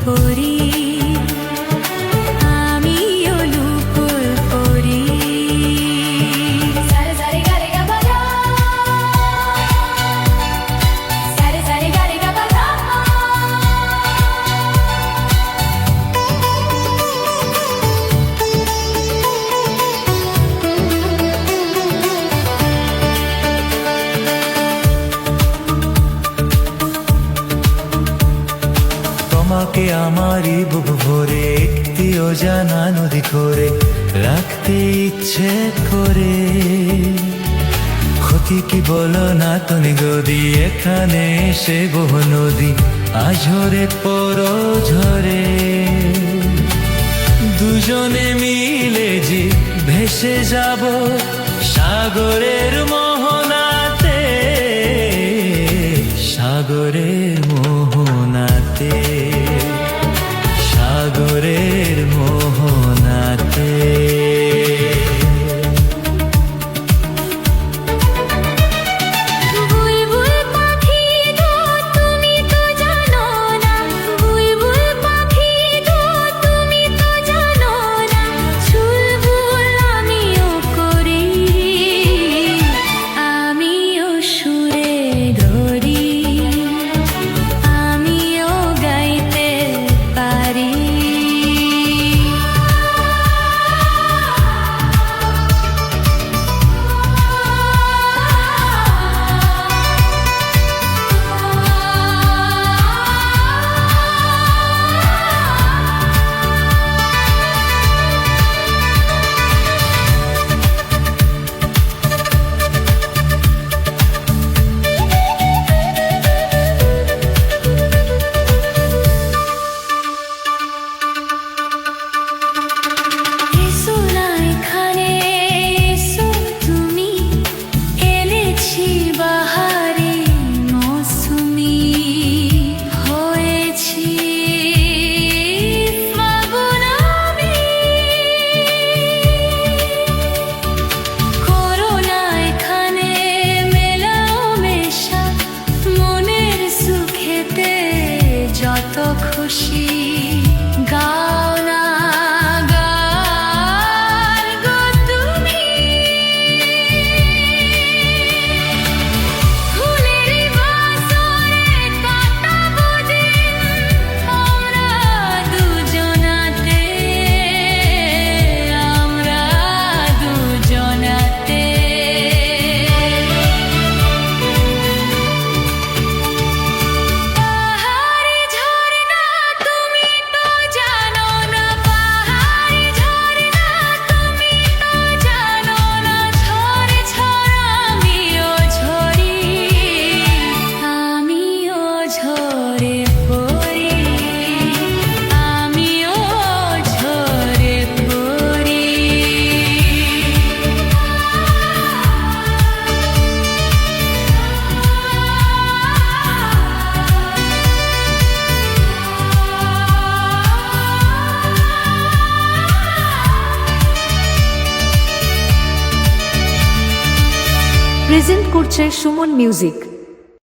করি আমিও লুকোর করি সারে সারে গারে গা বাজা সারে সারে গারে গা বাজা তোমাকে আমারই বুক ভরে একটি অজানা নদী করে রাখতে ইচ্ছে করে ক্ষতি কি বলো না তুমি গদি এখানে এসে বহু নদী আঝরে পরো ঝরে দুজনে মিলে যে ভেসে যাব সাগরের মোহনাতে সাগরের মোহনাতে সাগরের মোহনাতে বুলবুল পাখি গো তুমি তো জানো না বুলবুল পাখি গো তুমি তো জানো না চুলবুল আমিও করি আমিও সুরে ধরি আমিও গাইতে পারি এসো না এখানে এসো তুমি এনেছি বাহারে মৌসুমি হয়েছি ফাগুন আমি করো না এখানে মেলাও মেশা মনের সুখেতে যত খুশি গাও না গান গো তুমি ফুলের বাসরে কাটাবো দিন আমরা দুজনাতে পাহাড়ি ঝরনা তুমি তো জানো না পাহাড়ি ঝরনা তুমি তো জানো না ঝরে ঝরা আমিও ঝরি আমিও ঝরে পড়ি আমিও ঝরে পড়ি প্রেজেন্ট করছে সুমন মিউজিক।